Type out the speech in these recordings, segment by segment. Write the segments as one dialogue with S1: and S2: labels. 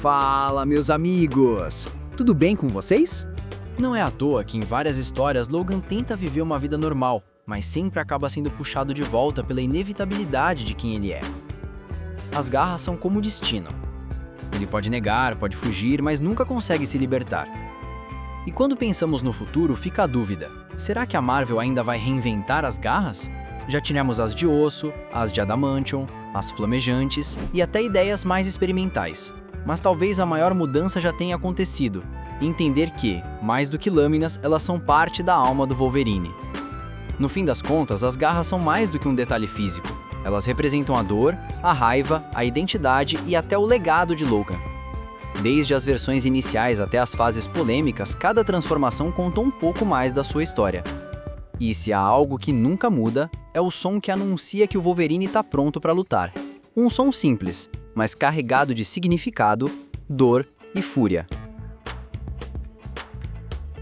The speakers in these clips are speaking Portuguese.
S1: Fala, meus amigos! Tudo bem com vocês?
S2: Não é à toa que em várias histórias Logan tenta viver uma vida normal, mas sempre acaba sendo puxado de volta pela inevitabilidade de quem ele é. As garras são como o destino. Ele pode negar, pode fugir, mas nunca consegue se libertar. E quando pensamos no futuro, fica a dúvida: será que a Marvel ainda vai reinventar as garras? Já tivemos as de osso, as de adamantium, as flamejantes e até ideias mais experimentais. Mas talvez a maior mudança já tenha acontecido, entender que, mais do que lâminas, elas são parte da alma do Wolverine. No fim das contas, as garras são mais do que um detalhe físico. Elas representam a dor, a raiva, a identidade e até o legado de Logan. Desde as versões iniciais até as fases polêmicas, cada transformação conta um pouco mais da sua história. E se há algo que nunca muda, é o som que anuncia que o Wolverine está pronto para lutar. Um som simples, mas carregado de significado, dor e fúria.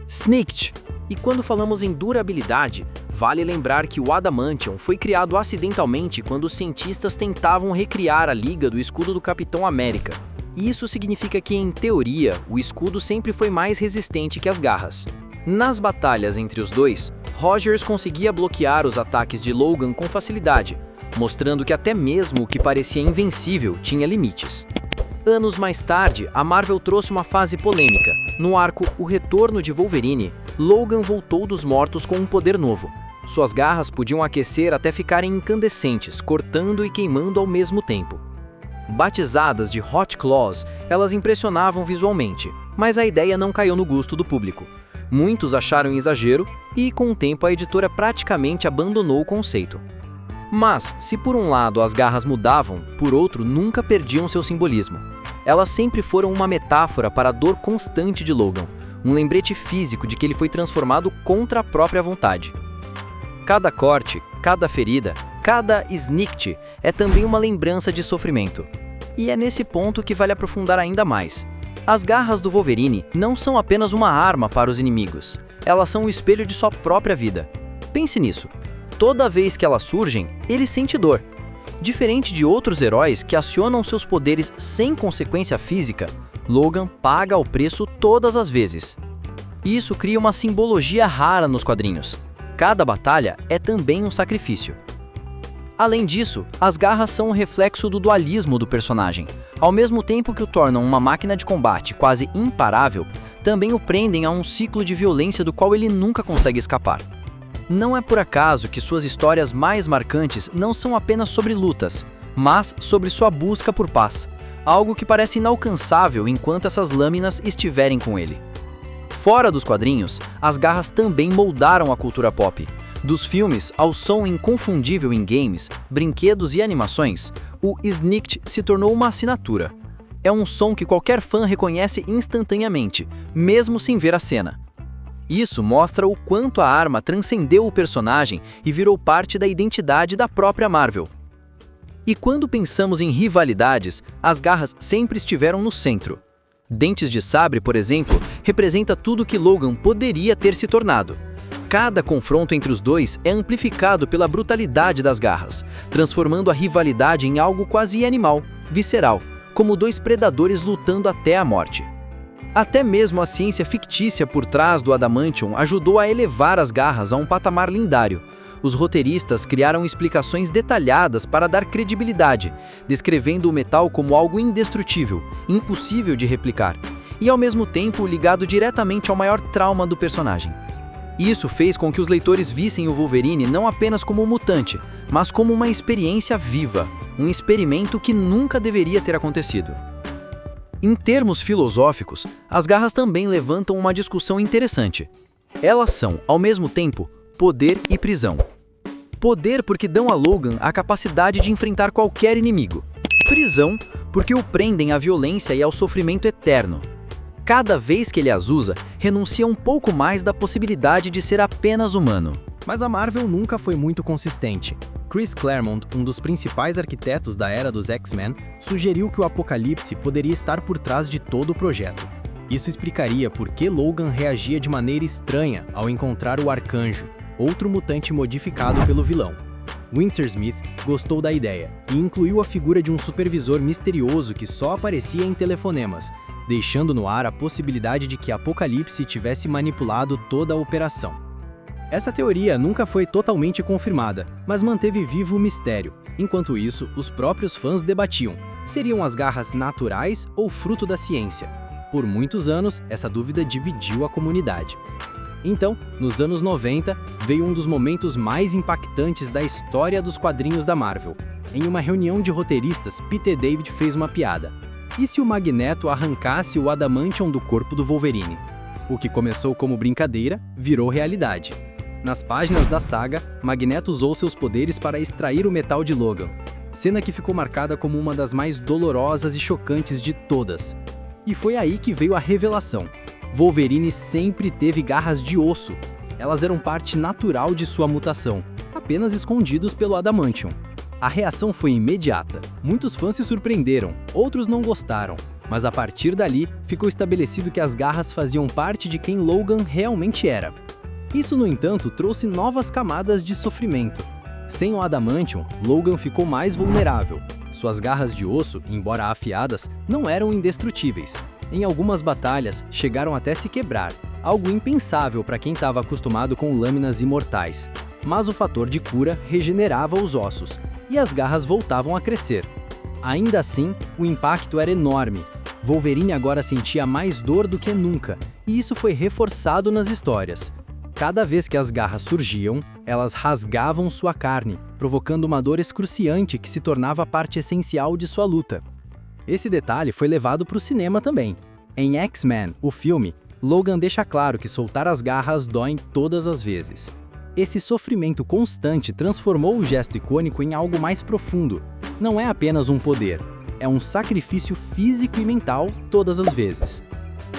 S3: Snikt. E quando falamos em durabilidade, vale lembrar que o Adamantium foi criado acidentalmente quando os cientistas tentavam recriar a liga do escudo do Capitão América. E isso significa que, em teoria, o escudo sempre foi mais resistente que as garras. Nas batalhas entre os dois, Rogers conseguia bloquear os ataques de Logan com facilidade, mostrando que até mesmo o que parecia invencível tinha limites. Anos mais tarde, a Marvel trouxe uma fase polêmica. No arco O Retorno de Wolverine, Logan voltou dos mortos com um poder novo. Suas garras podiam aquecer até ficarem incandescentes, cortando e queimando ao mesmo tempo. Batizadas de Hot Claws, elas impressionavam visualmente, mas a ideia não caiu no gosto do público. Muitos acharam exagero e, com o tempo, a editora praticamente abandonou o conceito. Mas, se por um lado as garras mudavam, por outro nunca perdiam seu simbolismo. Elas sempre foram uma metáfora para a dor constante de Logan, um lembrete físico de que ele foi transformado contra a própria vontade. Cada corte, cada ferida, cada Snikt é também uma lembrança de sofrimento. E é nesse ponto que vale aprofundar ainda mais. As garras do Wolverine não são apenas uma arma para os inimigos, elas são o espelho de sua própria vida. Pense nisso. Toda vez que elas surgem, ele sente dor. Diferente de outros heróis que acionam seus poderes sem consequência física, Logan paga o preço todas as vezes. E isso cria uma simbologia rara nos quadrinhos. Cada batalha é também um sacrifício. Além disso, as garras são um reflexo do dualismo do personagem. Ao mesmo tempo que o tornam uma máquina de combate quase imparável, também o prendem a um ciclo de violência do qual ele nunca consegue escapar. Não é por acaso que suas histórias mais marcantes não são apenas sobre lutas, mas sobre sua busca por paz, algo que parece inalcançável enquanto essas lâminas estiverem com ele. Fora dos quadrinhos, as garras também moldaram a cultura pop. Dos filmes ao som inconfundível em games, brinquedos e animações, o Snikt se tornou uma assinatura. É um som que qualquer fã reconhece instantaneamente, mesmo sem ver a cena. Isso mostra o quanto a arma transcendeu o personagem e virou parte da identidade da própria Marvel. E quando pensamos em rivalidades, as garras sempre estiveram no centro. Dentes de Sabre, por exemplo, representa tudo que Logan poderia ter se tornado. Cada confronto entre os dois é amplificado pela brutalidade das garras, transformando a rivalidade em algo quase animal, visceral, como dois predadores lutando até a morte. Até mesmo a ciência fictícia por trás do Adamantium ajudou a elevar as garras a um patamar lendário. Os roteiristas criaram explicações detalhadas para dar credibilidade, descrevendo o metal como algo indestrutível, impossível de replicar, e ao mesmo tempo ligado diretamente ao maior trauma do personagem. Isso fez com que os leitores vissem o Wolverine não apenas como um mutante, mas como uma experiência viva, um experimento que nunca deveria ter acontecido. Em termos filosóficos, as garras também levantam uma discussão interessante. Elas são, ao mesmo tempo, poder e prisão. Poder porque dão a Logan a capacidade de enfrentar qualquer inimigo. Prisão porque o prendem à violência e ao sofrimento eterno. Cada vez que ele as usa, renuncia um pouco mais da possibilidade de ser apenas humano.
S4: Mas a Marvel nunca foi muito consistente. Chris Claremont, um dos principais arquitetos da era dos X-Men, sugeriu que o Apocalipse poderia estar por trás de todo o projeto. Isso explicaria por que Logan reagia de maneira estranha ao encontrar o Arcanjo, outro mutante modificado pelo vilão. Winsor Smith gostou da ideia e incluiu a figura de um supervisor misterioso que só aparecia em telefonemas, deixando no ar a possibilidade de que Apocalipse tivesse manipulado toda a operação. Essa teoria nunca foi totalmente confirmada, mas manteve vivo o mistério. Enquanto isso, os próprios fãs debatiam: seriam as garras naturais ou fruto da ciência? Por muitos anos, essa dúvida dividiu a comunidade. Então, nos anos 90, veio um dos momentos mais impactantes da história dos quadrinhos da Marvel. Em uma reunião de roteiristas, Peter David fez uma piada. E se o Magneto arrancasse o adamantium do corpo do Wolverine? O que começou como brincadeira, virou realidade. Nas páginas da saga, Magneto usou seus poderes para extrair o metal de Logan, cena que ficou marcada como uma das mais dolorosas e chocantes de todas. E foi aí que veio a revelação. Wolverine sempre teve garras de osso. Elas eram parte natural de sua mutação, apenas escondidos pelo adamantium. A reação foi imediata. Muitos fãs se surpreenderam, outros não gostaram. Mas a partir dali, ficou estabelecido que as garras faziam parte de quem Logan realmente era. Isso, no entanto, trouxe novas camadas de sofrimento. Sem o adamantium, Logan ficou mais vulnerável. Suas garras de osso, embora afiadas, não eram indestrutíveis. Em algumas batalhas, chegaram até se quebrar, algo impensável para quem estava acostumado com lâminas imortais. Mas o fator de cura regenerava os ossos, e as garras voltavam a crescer. Ainda assim, o impacto era enorme. Wolverine agora sentia mais dor do que nunca, e isso foi reforçado nas histórias. Cada vez que as garras surgiam, elas rasgavam sua carne, provocando uma dor excruciante que se tornava parte essencial de sua luta. Esse detalhe foi levado para o cinema também. Em X-Men, o filme, Logan deixa claro que soltar as garras dói todas as vezes. Esse sofrimento constante transformou o gesto icônico em algo mais profundo. Não é apenas um poder, é um sacrifício físico e mental todas as vezes.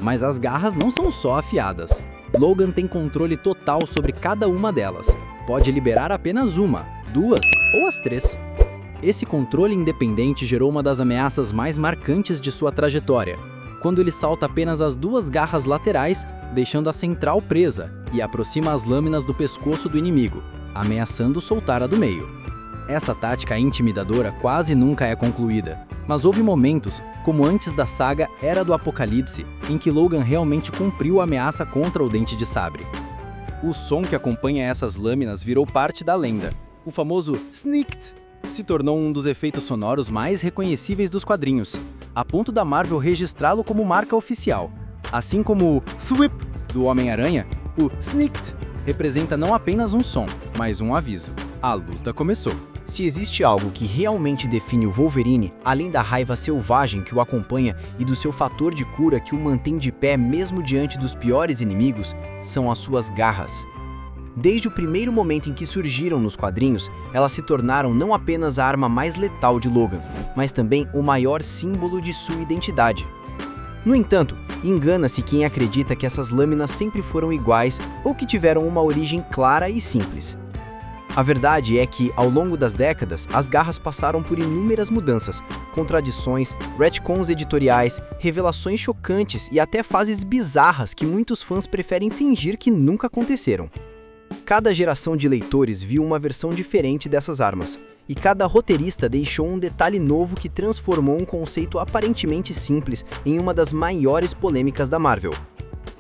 S4: Mas as garras não são só afiadas. Logan tem controle total sobre cada uma delas. Pode liberar apenas uma, duas ou as três. Esse controle independente gerou uma das ameaças mais marcantes de sua trajetória, quando ele salta apenas as duas garras laterais, deixando a central presa, e aproxima as lâminas do pescoço do inimigo, ameaçando soltar a do meio. Essa tática intimidadora quase nunca é concluída, mas houve momentos, como antes da saga Era do Apocalipse, em que Logan realmente cumpriu a ameaça contra o Dente de Sabre. O som que acompanha essas lâminas virou parte da lenda. O famoso Snikt se tornou um dos efeitos sonoros mais reconhecíveis dos quadrinhos, a ponto da Marvel registrá-lo como marca oficial. Assim como o Thwip do Homem-Aranha, o Snikt representa não apenas um som, mas um aviso. A luta começou.
S2: Se existe algo que realmente define o Wolverine, além da raiva selvagem que o acompanha e do seu fator de cura que o mantém de pé mesmo diante dos piores inimigos, são as suas garras. Desde o primeiro momento em que surgiram nos quadrinhos, elas se tornaram não apenas a arma mais letal de Logan, mas também o maior símbolo de sua identidade. No entanto, engana-se quem acredita que essas lâminas sempre foram iguais ou que tiveram uma origem clara e simples. A verdade é que, ao longo das décadas, as garras passaram por inúmeras mudanças, contradições, retcons editoriais, revelações chocantes e até fases bizarras que muitos fãs preferem fingir que nunca aconteceram. Cada geração de leitores viu uma versão diferente dessas armas, e cada roteirista deixou um detalhe novo que transformou um conceito aparentemente simples em uma das maiores polêmicas da Marvel.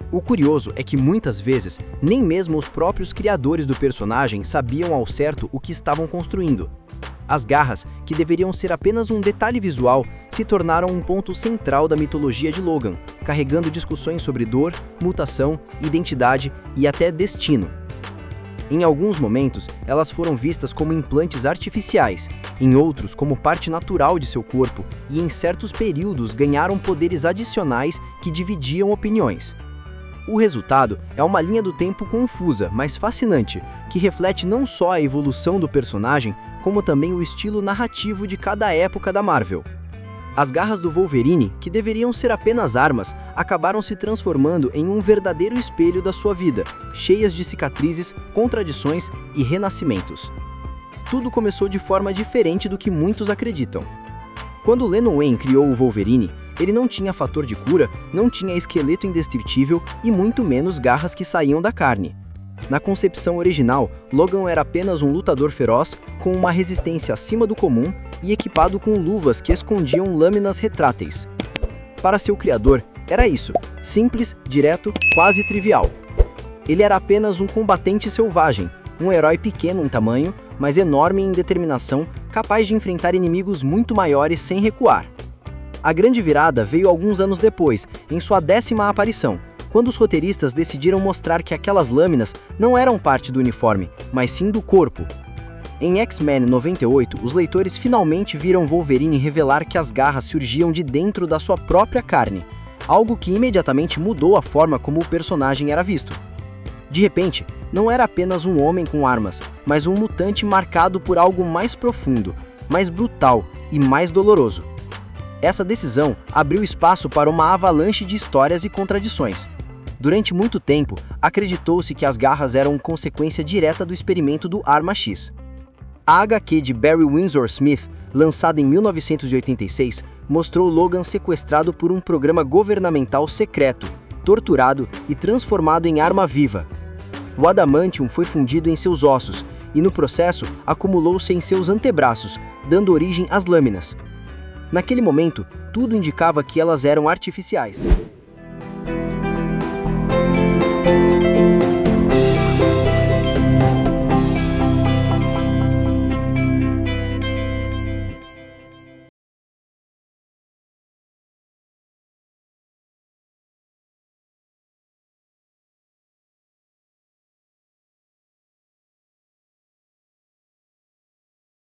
S2: O curioso é que muitas vezes, nem mesmo os próprios criadores do personagem sabiam ao certo o que estavam construindo. As garras, que deveriam ser apenas um detalhe visual, se tornaram um ponto central da mitologia de Logan, carregando discussões sobre dor, mutação, identidade e até destino. Em alguns momentos, elas foram vistas como implantes artificiais, em outros como parte natural de seu corpo, e em certos períodos ganharam poderes adicionais que dividiam opiniões. O resultado é uma linha do tempo confusa, mas fascinante, que reflete não só a evolução do personagem, como também o estilo narrativo de cada época da Marvel. As garras do Wolverine, que deveriam ser apenas armas, acabaram se transformando em um verdadeiro espelho da sua vida, cheias de cicatrizes, contradições e renascimentos. Tudo começou de forma diferente do que muitos acreditam. Quando Len Wein criou o Wolverine, ele não tinha fator de cura, não tinha esqueleto indestrutível e muito menos garras que saíam da carne.
S3: Na concepção original, Logan era apenas um lutador feroz, com uma resistência acima do comum e equipado com luvas que escondiam lâminas retráteis. Para seu criador, era isso, simples, direto, quase trivial. Ele era apenas um combatente selvagem, um herói pequeno em tamanho, mas enorme em determinação, capaz de enfrentar inimigos muito maiores sem recuar. A grande virada veio alguns anos depois, em sua 10ª aparição, quando os roteiristas decidiram mostrar que aquelas lâminas não eram parte do uniforme, mas sim do corpo. Em X-Men 98, os leitores finalmente viram Wolverine revelar que as garras surgiam de dentro da sua própria carne, algo que imediatamente mudou a forma como o personagem era visto. De repente, não era apenas um homem com armas, mas um mutante marcado por algo mais profundo, mais brutal e mais doloroso. Essa decisão abriu espaço para uma avalanche de histórias e contradições. Durante muito tempo, acreditou-se que as garras eram consequência direta do experimento do Arma X. A HQ de Barry Windsor Smith, lançada em 1986, mostrou Logan sequestrado por um programa governamental secreto, torturado e transformado em arma viva. O adamantium foi fundido em seus ossos e, no processo, acumulou-se em seus antebraços, dando origem às lâminas. Naquele momento, tudo indicava que elas eram artificiais.